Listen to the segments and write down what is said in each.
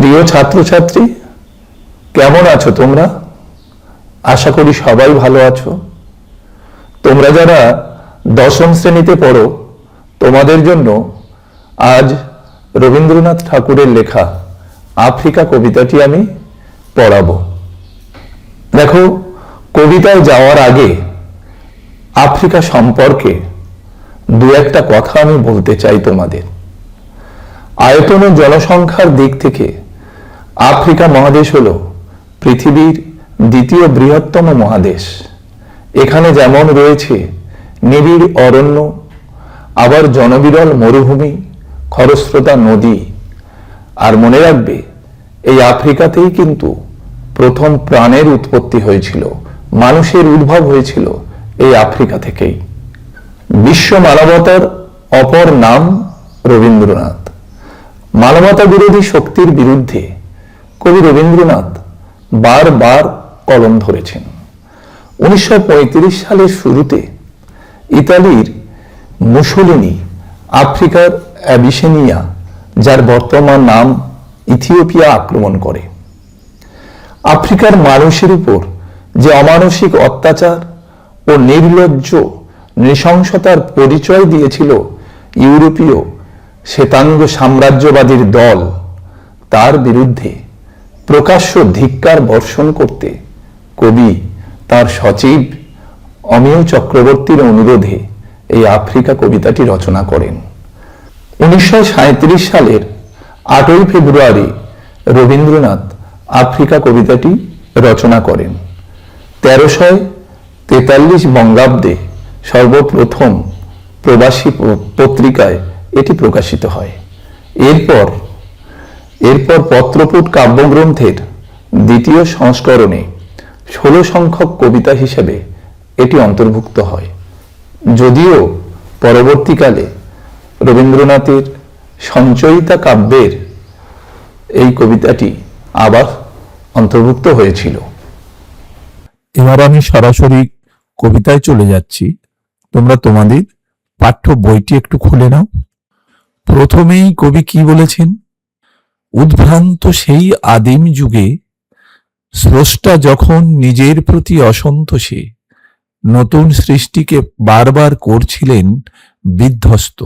প্রিয় ছাত্রছাত্রী, কেমন আছো তোমরা? আশা করি সবাই ভালো আছো। তোমরা যারা দশম শ্রেণীতে পড়ো, তোমাদের জন্য আজ রবীন্দ্রনাথ ঠাকুরের লেখা আফ্রিকা কবিতাটি আমি পড়াবো। দেখো, কবিতায় যাওয়ার আগে আফ্রিকা সম্পর্কে দু একটা কথা আমি বলতে চাই তোমাদের। আয়তন ও জনসংখ্যার দিক থেকে আফ্রিকা মহাদেশ হলো পৃথিবীর দ্বিতীয় বৃহত্তম মহাদেশ। এখানে যেমন রয়েছে নিবিড় অরণ্য, আবার জনবিরল মরুভূমি, খরস্রোতা নদী। আর মনে রাখবে, এই আফ্রিকাতেই কিন্তু প্রথম প্রাণের উৎপত্তি হয়েছিল, মানুষের উদ্ভব হয়েছিল এই আফ্রিকা থেকেই। বিশ্ব মানবতার অপর নাম রবীন্দ্রনাথ। মানবতা বিরোধী শক্তির বিরুদ্ধে কবি রবীন্দ্রনাথ বারবার কলম ধরেছেন। 1935 সালের শুরুতে ইতালির মুসোলিনি আফ্রিকার অ্যাবিসিনিয়া, যার বর্তমান নাম ইথিওপিয়া, আক্রমণ করে। আফ্রিকার মানুষের উপর যে অমানসিক অত্যাচার ও নির্লজ্জ নৃশংসতার পরিচয় দিয়েছিল ইউরোপীয় শ্বেতাঙ্গ সাম্রাজ্যবাদীর দল, তার বিরুদ্ধে প্রকাশ্য ধিক্কার বর্ষণ করতে কবি তার সচিব অমিয় চক্রবর্তীর অনুরোধে এই আফ্রিকা কবিতাটি রচনা করেন। 1937 সালের 8ই ফেব্রুয়ারি রবীন্দ্রনাথ আফ্রিকা কবিতাটি রচনা করেন। 1343 বঙ্গাব্দে সর্বপ্রথম প্রবাসী পত্রিকায় এটি প্রকাশিত হয়। এরপর পত্রপুট কাব্যগ্রন্থের দ্বিতীয় সংস্করণে 16 সংখ্যক কবিতা হিসেবে এটি অন্তর্ভুক্ত হয়। যদিও পরবর্তীকালে রবীন্দ্রনাথের সঞ্চয়িতা কাব্যের এই কবিতাটি আবার অন্তর্ভুক্ত হয়েছিল। এবার আমি সরাসরি কবিতায় চলে যাচ্ছি। তোমরা তোমাদের পাঠ্য বইটি একটু খুলে নাও। প্রথমেই কবি কি বলেছেন? উদ্ভ্রান্ত সেই আদিম যুগে স্রষ্টা যখন নিজের প্রতি অসন্তোষে নতুন সৃষ্টিকে বারবার করছিলেন বিধ্বস্ত।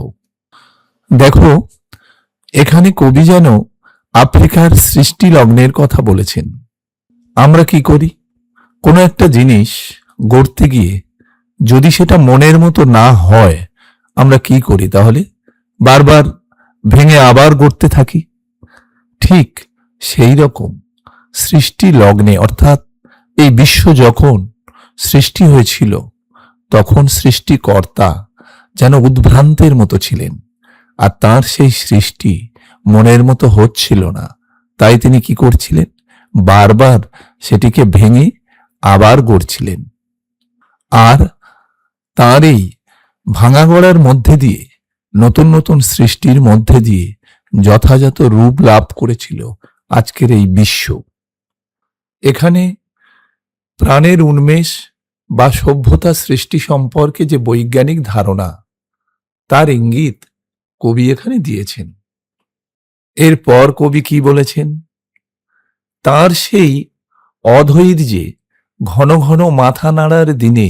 দেখো, এখানে কবি যেন আফ্রিকার সৃষ্টি লগ্নের কথা বলেছেন। আমরা কি করি? কোনো একটা জিনিস গড়তে গিয়ে যদি সেটা মনের মতো না হয়, আমরা কি করি তাহলে? বারবার ভেঙে আবার গড়তে থাকি। ঠিক সেই রকম সৃষ্টি লগ্নে, অর্থাৎ এই বিশ্ব যখন সৃষ্টি হয়েছিল, তখন সৃষ্টিকর্তা যেন উদ্ভ্রান্তের মতো ছিলেন, আর তার সেই সৃষ্টি মনের মতো হচ্ছিল না। তাই তিনি কি করছিলেন? বারবার সেটিকে ভেঙে আবার গড়ছিলেন। আর তার এই ভাঙা গড়ার মধ্যে দিয়ে, নতুন নতুন সৃষ্টির মধ্যে দিয়ে যথাযথ রূপ লাভ করেছিল আজকের এই বিশ্ব। এখানে প্রাণের উন্মেষ বা সভ্যতা সৃষ্টি সম্পর্কে যে বৈজ্ঞানিক ধারণা, তার ইঙ্গিত কবি এখানে দিয়েছেন। এরপর কবি কি বলেছেন? তার সেই অধৈর্যে ঘন ঘন মাথা নাড়ার দিনে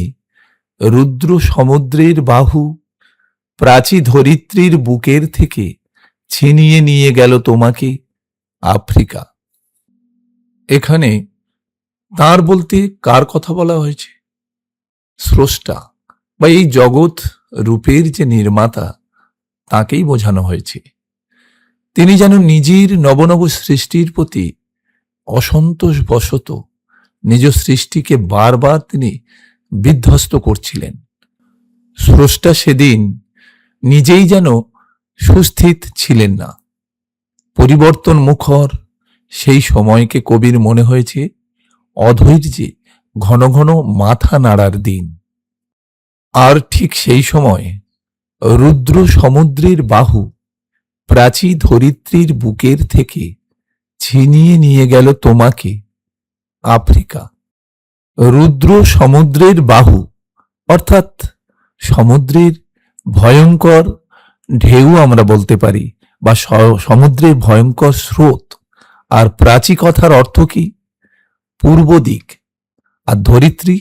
রুদ্র সমুদ্রের বাহু প্রাচী ধরিত্রীর বুকের থেকে ছিনিয়ে নিয়ে গেল তোমাকে আফ্রিকা। এখানে তার বলতে কার কথা বলা হয়েছে? স্রষ্টা বা এই জগৎ রূপের যে নির্মাতা, তাকেই বোঝানো হয়েছে। তিনি যেন নিজের নবনব সৃষ্টির প্রতি অসন্তোষ বশত নিজ সৃষ্টিকে বারবার তিনি বিধ্বস্ত করছিলেন। স্রষ্টা সেদিন নিজেই যেন সুস্থিত ছিলেন না। পরিবর্তন মুখর সেই সময়কে কবির মনে হয়েছে অধৈর্যে ঘন ঘন মাথা নাড়ার দিন। আর ঠিক সেই সময় রুদ্র সমুদ্রের বাহু প্রাচী ধরিত্রীর বুকের থেকে ছিনিয়ে নিয়ে গেল তোমাকে আফ্রিকা। রুদ্র সমুদ্রের বাহু অর্থাৎ সমুদ্রের ভয়ঙ্কর ঢেউ আমরা বলতে পারি, বা সমুদ্রের ভয়ঙ্কর স্রোত। আর প্রাচী কথার অর্থ কি? পূর্ব দিক। আর ধরিত্রী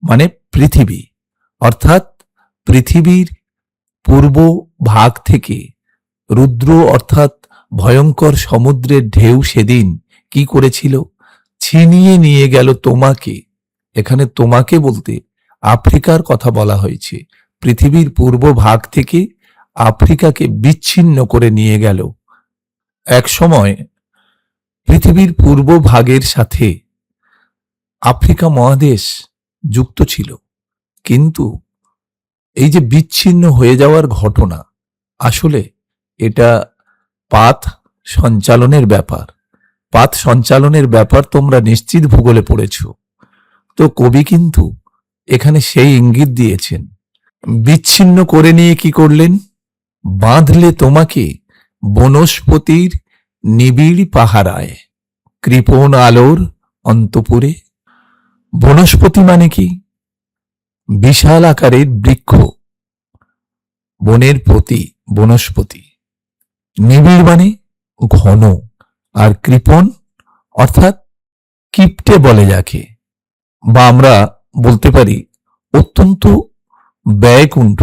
মানে পৃথিবী, অর্থাৎ পৃথিবীর পূর্ব ভাগ থেকে রুদ্র অর্থাৎ ভয়ঙ্কর সমুদ্রের ঢেউ সেদিন কি করেছিল? ছিনিয়ে নিয়ে গেল তোমাকে। এখানে তোমাকে বলতে আফ্রিকার কথা বলা হয়েছে। পৃথিবীর পূর্ব ভাগ থেকে আফ্রিকাকে বিচ্ছিন্ন করে নিয়ে গেল। এক সময় পৃথিবীর পূর্ব ভাগের সাথে আফ্রিকা মহাদেশ যুক্ত ছিল, কিন্তু এই যে বিচ্ছিন্ন হয়ে যাওয়ার ঘটনা, আসলে এটা পাত সঞ্চালনের ব্যাপার। পাত সঞ্চালনের ব্যাপার তোমরা নিশ্চিত ভূগোলে পড়েছ। তো কবি কিন্তু এখানে সেই ইঙ্গিত দিয়েছেন। বিচ্ছিন্ন করে নিয়ে কি করলেন? বাঁধলে তোমাকে বনস্পতির নিবিড় পাহারায়, কৃপণ আলোর অন্তপুরে। বনস্পতি মানে কি? বিশাল আকারের বৃক্ষ, বনের প্রতি বনস্পতি। নিবিড় মানে ঘন, আর কৃপণ অর্থাৎ কিপটে বলে যাকে, বা আমরা বলতে পারি অত্যন্ত ব্যয়কুণ্ঠ।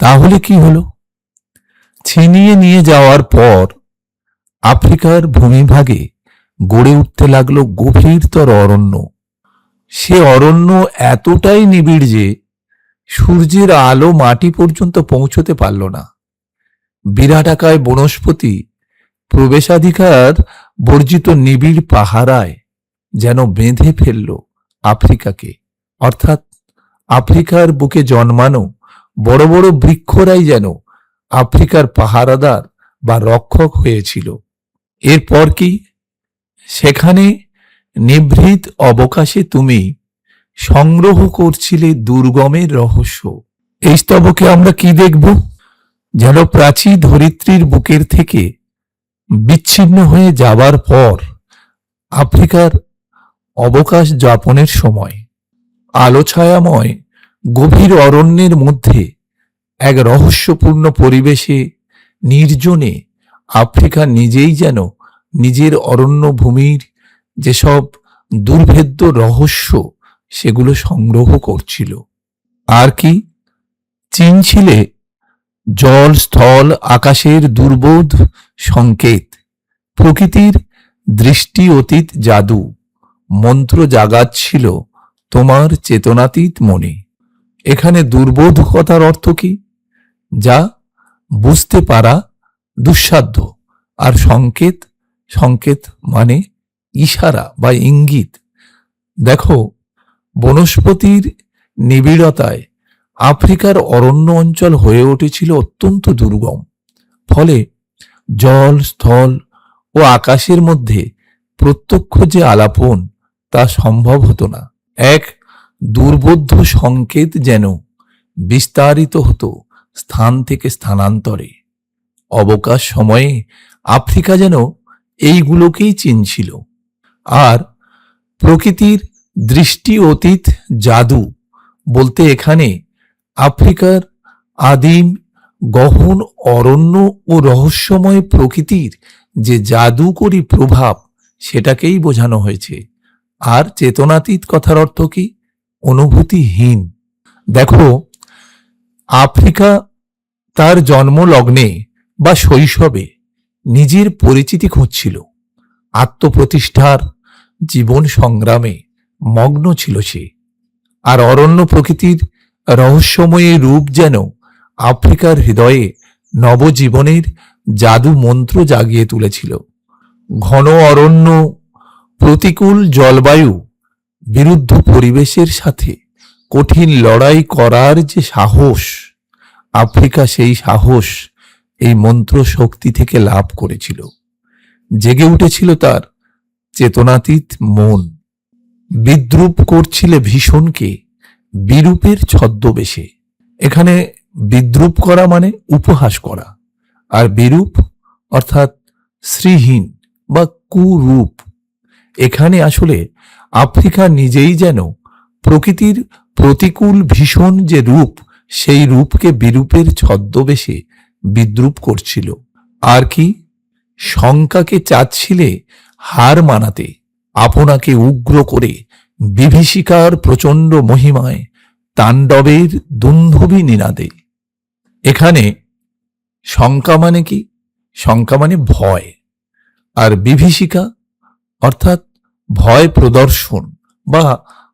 তাহলে কি হলো? ছিনিয়ে নিয়ে যাওয়ার পর আফ্রিকার ভূমিভাগে গড়ে উঠতে লাগলো গভীরতর অরণ্য। সে অরণ্য এতটাই নিবিড় যে সূর্যের আলো মাটি পর্যন্ত পৌঁছতে পারল না। বিরাটাকায় বনস্পতি প্রবেশাধিকার বর্জিত নিবিড় পাহারায় যেন বেঁধে ফেলল আফ্রিকাকে, অর্থাৎ আফ্রিকার বুকে জন্মানো বড় বড় বৃক্ষরাই যেন আফ্রিকার পাহারাদার বা রক্ষক হয়েছিল। এরপর কি? সেখানে নিভৃত অবকাশে তুমি সংগ্রহ করছিলে দুর্গমের রহস্য। এই স্তবকে আমরা কি দেখব? যেন প্রাচী ধরিত্রীর বুকের থেকে বিচ্ছিন্ন হয়ে যাবার পর আফ্রিকার অবকাশ যাপনের সময় আলো ছায়াময় গভীর অরণ্যের মধ্যে এক রহস্যপূর্ণ পরিবেশে নির্জনে আফ্রিকা নিজেই যেন নিজের অরণ্য ভূমির যেসব দুর্ভেদ্য রহস্য সেগুলো সংগ্রহ করছিল। আর কি? চিনছিলে জল, স্থল, আকাশের দুর্বোধ সংকেত, প্রকৃতির দৃষ্টি অতীত জাদু মন্ত্র জাগাচ্ছিল তোমার চেতনাতীত মনে। এখানে দুর্বোধ কথার অর্থ কি? যা বুঝতে পারা দুঃসাধ্য। আর সংকেত, সংকেত মানে ইশারা বা ইঙ্গিত। দেখো, বনস্পতির নিবিড়তায় আফ্রিকার অরণ্য অঞ্চল হয়ে উঠেছিল অত্যন্ত দুর্গম। ফলে জল, স্থল ও আকাশের মধ্যে প্রত্যক্ষ যে আলাপন তা সম্ভব হতো না। এক দুর্বোধ্য সংকেত যেন বিস্তারিত হতো স্থান থেকে স্থানান্তরে। অবকাশ সময়ে আফ্রিকা যেন এইগুলোকেই চিনছিল। আর প্রকৃতির দৃষ্টি অতীত জাদু বলতে এখানে আফ্রিকার আদিম গহন অরণ্য ও রহস্যময় প্রকৃতির যে জাদুকরী প্রভাব সেটাকেই বোঝানো হয়েছে। আর চেতনাতীত কথার অর্থ কি? অনুভূতিহীন। দেখো, আফ্রিকা তার জন্মলগ্নে বা শৈশবে নিজের পরিচিতি খুঁজছিল। আত্মপ্রতিষ্ঠার জীবন সংগ্রামে মগ্ন ছিল সে। আর অরণ্য প্রকৃতির রহস্যময়ী রূপ যেন আফ্রিকার হৃদয়ে নবজীবনের জাদু মন্ত্র জাগিয়ে তুলেছিল। ঘন অরণ্য, প্রতিকূল জলবায়ু, বিরুদ্ধ পরিবেশের সাথে কঠিন লড়াই করার যে সাহস, আফ্রিকা সেই সাহস এই মন্ত্র শক্তি থেকে লাভ করেছিল। জেগে উঠেছিল তার চেতনাতীত মন। বিদ্রুপ করছিলে ভীষণকে বিরূপের ছদ্মবেশে। এখানে বিদ্রুপ করা মানে উপহাস করা, আর বিরূপ অর্থাৎ শ্রীহীন বা কুরূপ। এখানে আসলে আফ্রিকা নিজেই যেন প্রকৃতির প্রতিকূল ভীষণ যে রূপ, সেই রূপকে বিরূপের ছদ্মবেশে বিদ্রুপ করছিল। আর কি? শঙ্কাকে চাচ্ছিলে হার মানাতে, আপনাকে উগ্র করে বিভীষিকার প্রচণ্ড মহিমায় তাণ্ডবের দুন্ধবী নিনাদে। এখানে শঙ্কা মানে কি? শঙ্কা মানে ভয়, আর বিভীষিকা অর্থাৎ ভয় প্রদর্শন বা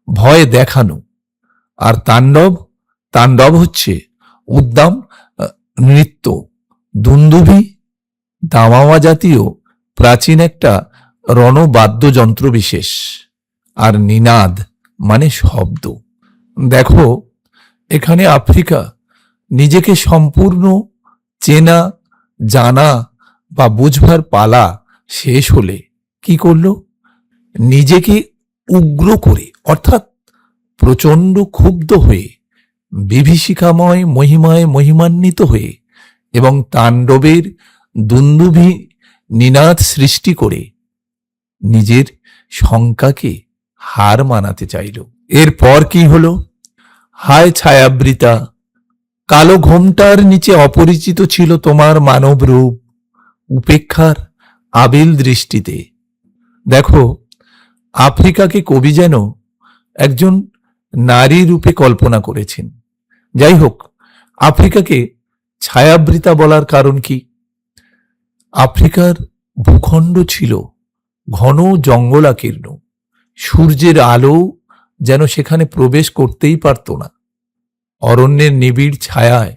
ভয় দেখানো। আর তাণ্ডব, তাণ্ডব হচ্ছে উদ্দাম নৃত্য। দুন্দুভি দামামা জাতীয় প্রাচীন একটা রণবাদ্যযন্ত্র বিশেষ। আর নিনাদ মানে শব্দ। দেখো, এখানে আফ্রিকা নিজেকে সম্পূর্ণ চেনা, জানা বা বুঝবার পালা শেষ হলে কি করলো? নিজেকে উগ্র করে অর্থাৎ প্রচণ্ড ক্ষুব্ধ হয়ে, বিভীষিকাময় মহিমায় মহিমান্বিত হয়ে এবং তাণ্ডবের দুন্দুভি নিনাদ সৃষ্টি করে নিজের শঙ্কাকে হার মানাতে চাইল। এরপর কি হলো? হায় ছায়াবৃতা, কালো ঘোমটার নিচে অপরিচিত ছিল তোমার মানব রূপ উপেক্ষার আবিল দৃষ্টিতে। দেখো, আফ্রিকাকে কবি যেন একজন নারী রূপে কল্পনা করেছেন। যাই হোক, আফ্রিকাকে ছায়াবৃতা বলার কারণ কি? আফ্রিকার ভূখণ্ড ছিল ঘন জঙ্গলাকীর্ণ। সূর্যের আলো যেন সেখানে প্রবেশ করতেই পারত না। অরণ্যের নিবিড় ছায়ায়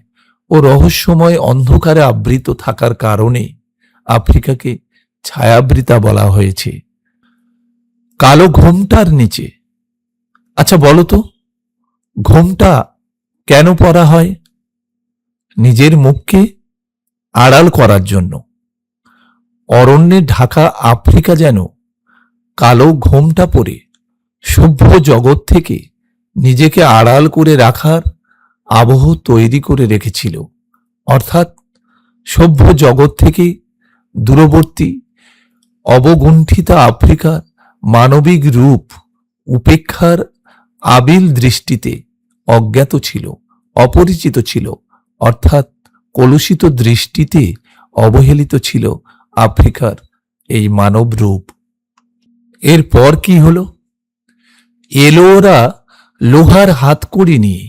ও রহস্যময় অন্ধকারে আবৃত থাকার কারণে আফ্রিকাকে ছায়াবৃতা বলা হয়েছে। কালো ঘোমটার নিচে। আচ্ছা বলো তো, ঘোমটা কেন পরা হয়? নিজের মুখকে আড়াল করার জন্য। অরণ্যে ঢাকা আফ্রিকা যেন কালো ঘোমটা পরে সভ্য জগৎ থেকে নিজেকে আড়াল করে রাখার আবহ তৈরি করে রেখেছিল। অর্থাৎ সভ্য জগৎ থেকে দূরবর্তী অবগুণ্ঠিতা আফ্রিকার মানবিক রূপ উপেক্ষার আবিল দৃষ্টিতে অজ্ঞাত ছিল, অপরিচিত ছিল। অর্থাৎ কলুষিত দৃষ্টিতে অবহেলিত ছিল আফ্রিকার এই মানব রূপ। এরপর কি হলো? এলো ওরা লোহার হাতকড়ি নিয়ে,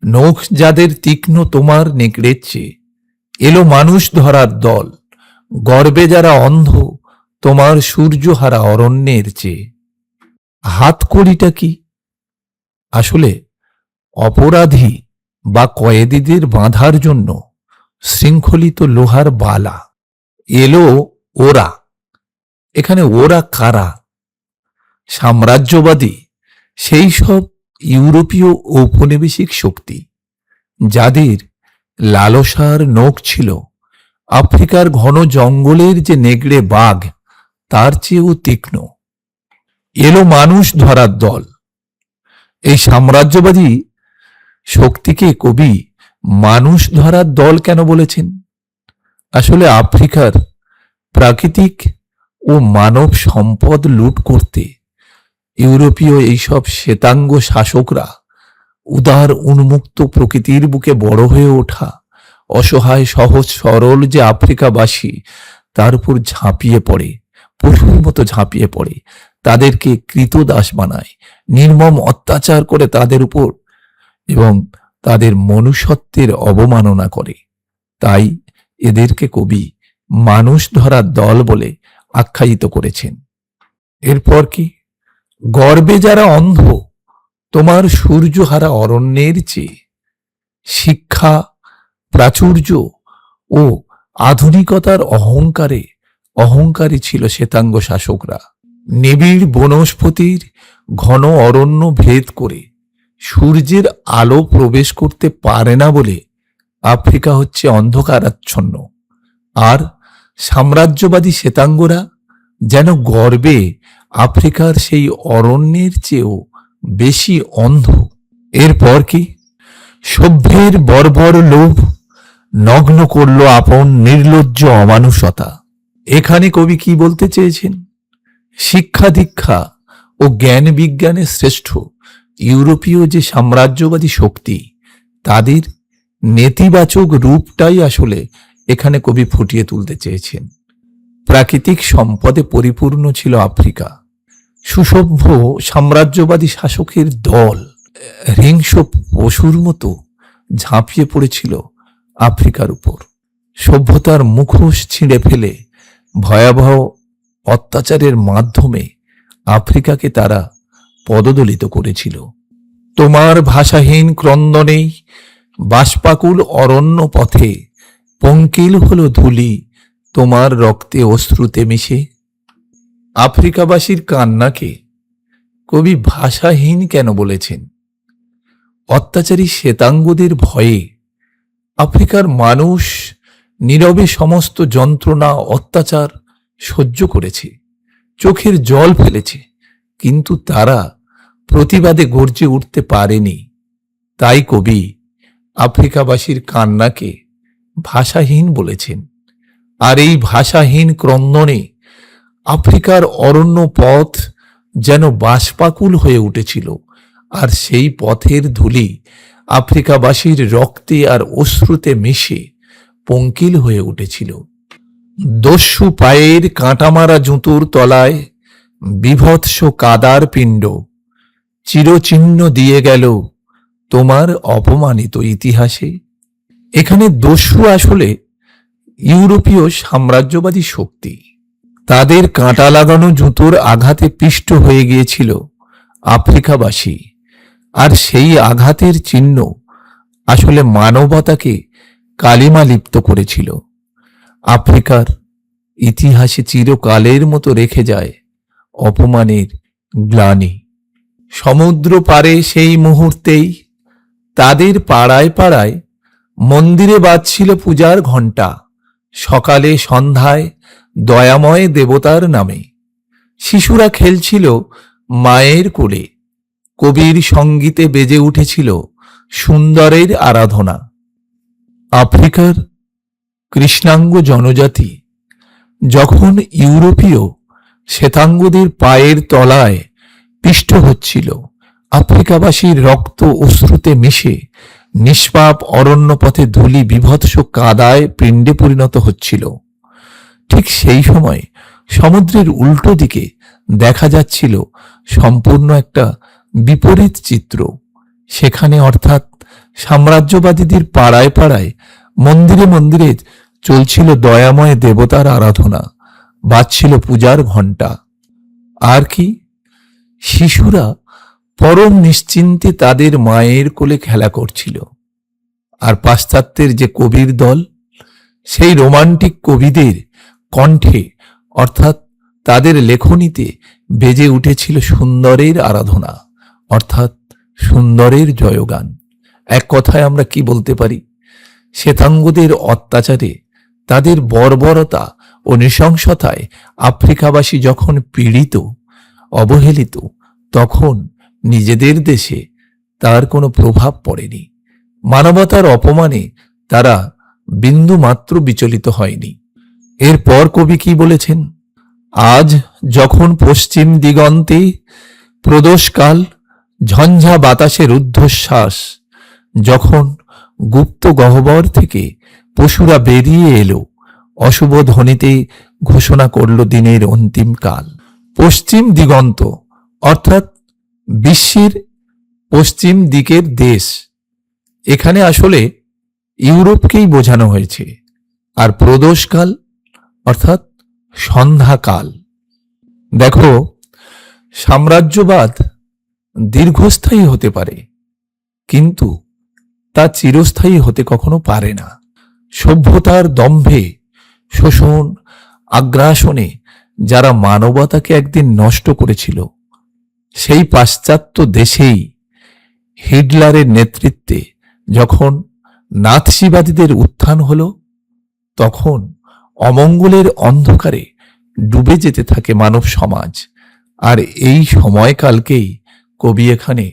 নখ যাদের তীক্ষ্ণ তোমার নেকড়ের চেয়ে। এলো মানুষ ধরার দল, গর্বে যারা অন্ধ তোমার সূর্যহারা অরণ্যের চেয়ে। হাতকড়িটা কি? আসলে অপরাধী বা কয়েদিদের বাঁধার জন্য শৃঙ্খলিত লোহার বালা। এলো ওরা, এখানে ওরা কারা? সাম্রাজ্যবাদী সেই সব ইউরোপীয় ঔপনিবেশিক শক্তি যাদের লালসার নখ ছিল আফ্রিকার ঘন জঙ্গলের যে নেগড়ে বাঘ তার চেয়েও তীক্ষ্ণ। এলো মানুষ ধরার দল। এই সাম্রাজ্যবাদী শক্তিকে কবি মানুষ ধরার দল কেন বলেছেন? আসলে আফ্রিকার প্রাকৃতিক ও মানব সম্পদ লুট করতে ইউরোপীয় এইসব শ্বেতাঙ্গ শাসকরা উদার উন্মুক্ত প্রকৃতির বুকে বড় হয়ে ওঠা অসহায় সহজ সরল যে আফ্রিকাবাসী তার উপর ঝাঁপিয়ে পড়ে, পশুর মতো ঝাঁপিয়ে পড়ে, তাদেরকে কৃতদাস বানায়, নির্মম অত্যাচার করে তাদের উপর এবং তাদের মনুষ্যত্বের অবমাননা করে। তাই এদেরকে কবি মানুষ ধরার দল বলে আখ্যায়িত করেছেন। এরপর কি? গর্বে যারা অন্ধ তোমার সূর্যহারা অরণ্যের চেয়ে। শিক্ষা, প্রাচুর্য ও আধুনিকতার অহংকারী ছিল শ্বেতাঙ্গ শাসকরা। নিবিড় বনস্পতির ঘন অরণ্য ভেদ করে সূর্যের আলো প্রবেশ করতে পারে না বলে আফ্রিকা হচ্ছে অন্ধকারাচ্ছন্ন। আর সাম্রাজ্যবাদী শ্বেতাঙ্গরা যেন গর্বে আফ্রিকার সেই অরণ্যের চেয়েও বেশি অন্ধ। এরপর কি? সভ্যের বর্বর লোভ নগ্ন করল আপন নির্লজ্জ অমানুষতা। এখানে কবি কি বলতে চেয়েছেন? শিক্ষা দীক্ষা ও জ্ঞান বিজ্ঞানের শ্রেষ্ঠ ইউরোপীয় যে সাম্রাজ্যবাদী শক্তি তাদের নেতিবাচক রূপটাই আসলে এখানে কবি ফুটিয়ে তুলতে চেয়েছেন। প্রাকৃতিক সম্পদে পরিপূর্ণ ছিল আফ্রিকা। সুসভ্য সাম্রাজ্যবাদী শাসকের দল হিংস্র পশুর মতো ঝাঁপিয়ে পড়েছিল আফ্রিকার উপর। সভ্যতার মুখোশ ছিঁড়ে ফেলে ভয়াবহ অত্যাচারের মাধ্যমে আফ্রিকাকে তারা পদদলিত করেছিল। তোমার ভাষাহীন ক্রন্দনেই বাষ্পাকুল অরণ্য পথে পঙ্কিল হলো ধূলি তোমার রক্তে অশ্রুতে মিশে। আফ্রিকাবাসীর কান্নাকে কবি ভাষাহীন কেন বলেছেন? অত্যাচারী শ্বেতাঙ্গদের ভয়ে আফ্রিকার মানুষ নীরবে সমস্ত যন্ত্রণা অত্যাচার সহ্য করেছে, চোখের জল ফেলেছে, কিন্তু তারা প্রতিবাদে গর্জে উঠতে পারেনি। তাই কবি আফ্রিকাবাসীর কান্নাকে ভাষাহীন বলেছেন। আর এই ভাষাহীন ক্রন্দনে আফ্রিকার অরণ্য পথ যেন বাষ্পাকুল হয়ে উঠেছিল, আর সেই পথের ধূলি আফ্রিকাবাসীর রক্তে আর অশ্রুতে মিশে পঙ্কিল হয়ে উঠেছিল। দস্যু পায়ের কাঁটামারা জুতোর তলায় বিভৎস কাদার পিণ্ড চিরচিহ্ন দিয়ে গেল তোমার অপমানিত ইতিহাসে। এখানে দস্যু আসলে ইউরোপীয় সাম্রাজ্যবাদী শক্তি। তাদের কাঁটা লাগানো জুতোর আঘাতে পিষ্ট হয়ে গিয়েছিল আফ্রিকাবাসী, আর সেই আঘাতের চিহ্ন আসলে মানবতাকে কালিমা লিপ্ত করেছিল। আফ্রিকার ইতিহাসে চিরকালের মতো রেখে যায় অপমানের গ্লানি। সমুদ্র পারে সেই মুহূর্তেই তাদের পাড়ায় পাড়ায় মন্দিরে বাজছিল পূজার ঘণ্টা, সকালে সন্ধ্যায় দয়াময় দেবতার নামে। শিশুরা খেলছিল মায়ের কোলে, কবির সঙ্গীতে বেজে উঠেছিল সুন্দরের আরাধনা। আফ্রিকার কৃষ্ণাঙ্গ জনজাতি যখন ইউরোপীয় শ্বেতাঙ্গদের পায়ের তলায় পিষ্ট হচ্ছিল, আফ্রিকাবাসীর রক্ত অশ্রুতে মিশে নিষ্পাপ অরণ্য পথে ধূলি বিভৎস কাদায় পিণ্ডে পরিণত হচ্ছিল, ঠিক সেই সময় সমুদ্রের উল্টো দিকে দেখা যাচ্ছিল সম্পূর্ণ একটা বিপরীত চিত্র। সেখানে অর্থাৎ সাম্রাজ্যবাদীদের পাড়ায় পাড়ায় মন্দিরে মন্দিরে চলছিল দয়াময় দেবতার আরাধনা, বাজছিল পূজার ঘণ্টা। আর কি, শিশুরা পরম নিশ্চিন্তে তাদের মায়ের কোলে খেলা করছিল। আর পাশ্চাত্যের যে কবির দল, সেই রোমান্টিক কবিদের কণ্ঠে অর্থাৎ তাদের লেখনীতে বেজে উঠেছিল সুন্দরের আরাধনা, অর্থাৎ সুন্দরের জয়গান। এক কথায় আমরা কি বলতে পারি? শ্বেতাঙ্গদের অত্যাচারে, তাদের বর্বরতা ও নৃশংসতায় আফ্রিকাবাসী যখন পীড়িত, অবহেলিত, তখন নিজেদের দেশে তার কোনো প্রভাব পড়েনি। মানবতার অপমানে তারা বিন্দু মাত্র বিচলিত হয়নি। এরপর কবি কি বলেছেন? আজ যখন পশ্চিম দিগন্তে প্রদোষকাল, ঝঞ্ঝা বাতাসের ঊর্ধ্বশ্বাস, যখন গুপ্ত গহ্বর থেকে পশুরা বেরিয়ে এলো, অশুভ ধ্বনিতে ঘোষণা করল দিনের অন্তিম কাল। পশ্চিম দিগন্ত অর্থাৎ বিশ্বের পশ্চিম দিকের দেশ, এখানে আসলে ইউরোপকেই বোঝানো হয়েছে। আর প্রদোষকাল অর্থাৎ সন্ধ্যাকাল। দেখো, সাম্রাজ্যবাদ দীর্ঘস্থায়ী হতে পারে, কিন্তু তা চিরস্থায়ী হতে কখনো পারে না। সভ্যতার দম্ভে, শোষণ, আগ্রাসনে যারা মানবতাকে একদিন নষ্ট করেছিল, সেই পাশ্চাত্য দেশেই হিটলারের নেতৃত্বে যখন নাৎসিবাদীদের উত্থান হল, তখন অমঙ্গলের অন্ধকারে ডুবে যেতে থাকে মানব সমাজ। আর এই সময়কালকেই কবি এখানে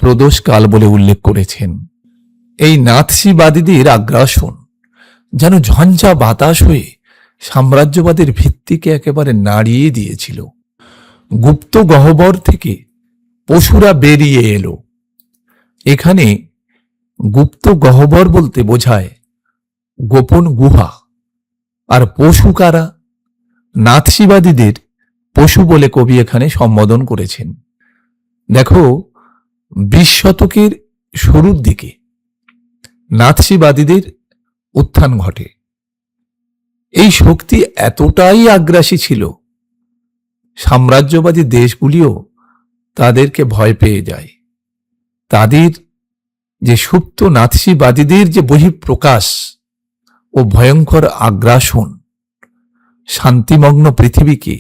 প্রদোষকাল বলে উল্লেখ করেছেন। এই নাৎসিবাদীদের আগ্রাসন যেন ঝঞ্ঝা বাতাস হয়ে সাম্রাজ্যবাদের ভিত্তিকে একেবারে নাড়িয়ে দিয়েছিল। গুপ্ত গহ্বর থেকে পশুরা বেরিয়ে এলো। এখানে গুপ্ত গহ্বর বলতে বোঝায় গোপন গুহা। আর পশু কারা? নাৎসিবাদীদের পশু বলে কবি এখানে সম্বোধন করেছেন। দেখো, 20 শতকের শুরুর দিকে নাৎসিবাদীদের উত্থান ঘটে। এই শক্তি এতটাই আগ্রাসী ছিল, সাম্রাজ্যবাদী দেশগুলিও তাদেরকে ভয় পেয়ে যায়। তাদের যে সুপ্ত নাৎসিবাদীদের যে বহিঃপ্রকাশ ও ভয়ঙ্কর আগ্রাসন শান্তিমগ্ন পৃথিবীকে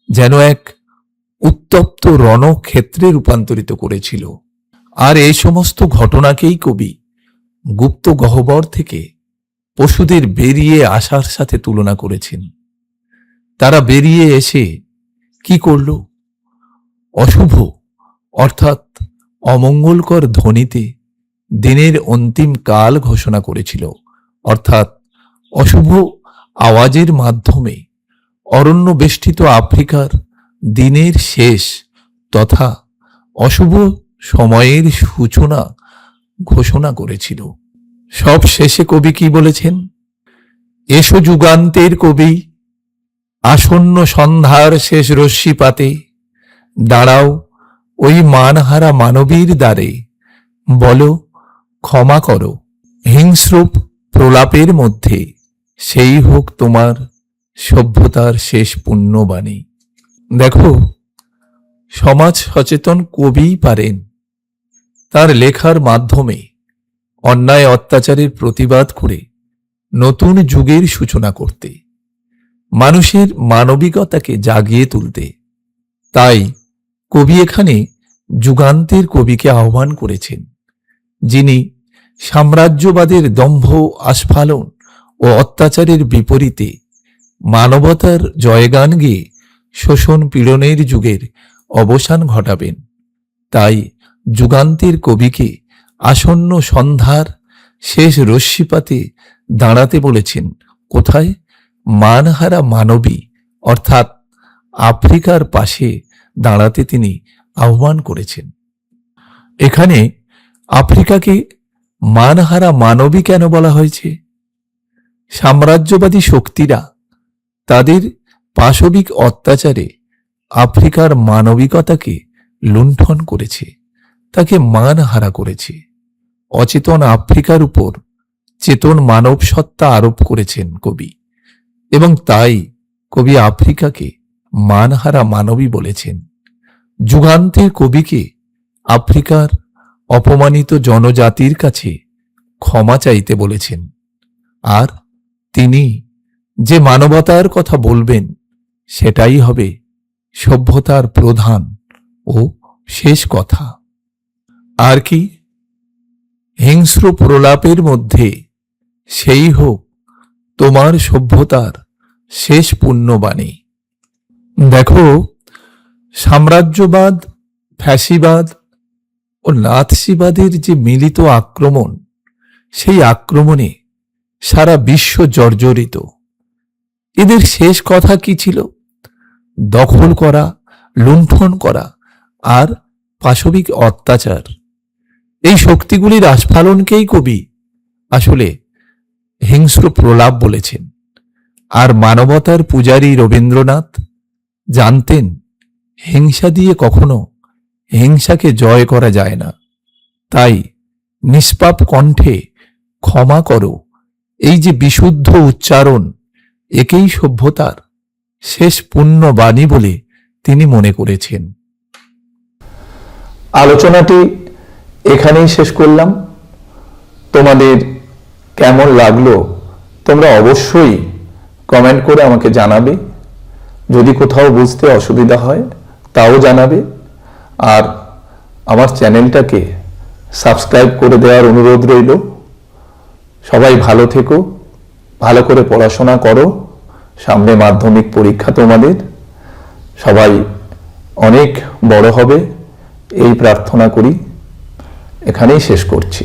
যেন এক উত্তপ্ত রণক্ষেত্রে রূপান্তরিত করেছিল। আর এই সমস্ত ঘটনাকেই কবি গুপ্ত গহ্বর থেকে পশুদের বেরিয়ে আসার সাথে তুলনা করেছেন। তারা বেরিয়ে এসে কি করল? অশুভ অর্থাৎ অমঙ্গলকর ধ্বনিতে দিনের অন্তিম কাল ঘোষণা করেছিল। অর্থাৎ অশুভ আওয়াজের মাধ্যমে অরণ্য বেষ্টিত আফ্রিকার দিনের শেষ তথা অশুভ সময়ের সূচনা ঘোষণা করেছিল। সব শেষে কবি কি বলেছেন? এসো যুগান্তের কবি, আসন্ন সন্ধ্যার শেষ রশ্মিপাতে, দাঁড়াও ওই মানহারা মানবীর দ্বারে, বলো ক্ষমা করো হিংস্র প্রলাপের মধ্যে, সেই হোক তোমার সভ্যতার শেষ পুণ্যবাণী। দেখো, সমাজ সচেতন কবিই পারেন তার লেখার মাধ্যমে অন্যায় অত্যাচারের প্রতিবাদ করে নতুন যুগের সূচনা করতে, মানুষের মানবিকতাকে জাগিয়ে তুলতে। তাই কবি এখানে যুগান্তের কবিকে আহ্বান করেছেন, যিনি সাম্রাজ্যবাদের দম্ভ আস্ফালন ও অত্যাচারের বিপরীতে মানবতার জয়গান গেয়ে শোষণ পীড়নের যুগের অবসান ঘটাবেন। তাই যুগান্তের কবিকে আসন্ন সন্ধ্যার শেষ রশ্মিপাতে দাঁড়াতে বলেছেন। কোথায়? মানহারা মানবী অর্থাৎ আফ্রিকার পাশে দাঁড়াতে তিনি আহ্বান করেছেন। এখানে আফ্রিকাকে মানহারা মানবী কেন বলা হয়েছে? সাম্রাজ্যবাদী শক্তিরা তাদের পাশবিক অত্যাচারে আফ্রিকার মানবিকতাকে লুণ্ঠন করেছে, তাকে মানহারা করেছে। অচেতন আফ্রিকার উপর চেতন মানব সত্তা আরোপ করেছেন কবি, এবং তাই কবি আফ্রিকাকে মানহারা মানবী বলেছেন। যুগান্তের কবিকে আফ্রিকার অপমানিত জনজাতির কাছে ক্ষমা চাইতে বলেছেন। আর তিনি যে মানবতার কথা বলবেন সেটাই হবে সভ্যতার প্রধান ও শেষ কথা। আর কি? হিংস্র প্রলাপের মধ্যে সেই হোক তোমার সভ্যতার শেষ পুণ্যবাণী। দেখো, সাম্রাজ্যবাদ, ফ্যাসিবাদ ও নাৎসিবাদের যে মিলিত আক্রমণ, সেই আক্রমণে সারা বিশ্ব জর্জরিত। এদের শেষ কথা কি ছিল? দখল করা, লুণ্ঠন করা আর পাশবিক অত্যাচার। এই শক্তিগুলির আস্ফালনকেই কবি আসলে হিংস্র প্রলাপ বলেছেন। আর মানবতার পূজারী রবীন্দ্রনাথ জানতেন, হিংসা দিয়ে কখনো হিংসাকে জয় করা যায় না। তাই নিষ্পাপ কণ্ঠে ক্ষমা করো, এই যে বিশুদ্ধ উচ্চারণ, একেই সভ্যতার শেষ পুণ্যবাণী বলে তিনি মনে করেছেন। আলোচনাটি এখানেই শেষ করলাম। তোমাদের কেমন লাগলো তোমরা অবশ্যই কমেন্ট করে আমাকে জানাবে। যদি কোথাও বুঝতে অসুবিধা হয় তাও জানাবে। আর আমার চ্যানেলটাকে সাবস্ক্রাইব করে দেওয়ার অনুরোধ রইল। সবাই ভালো থেকো, ভালো করে পড়াশোনা করো। সামনে মাধ্যমিক পরীক্ষা তোমাদের। সবাই অনেক বড় হবে এই প্রার্থনা করি। এখানেই শেষ করছি।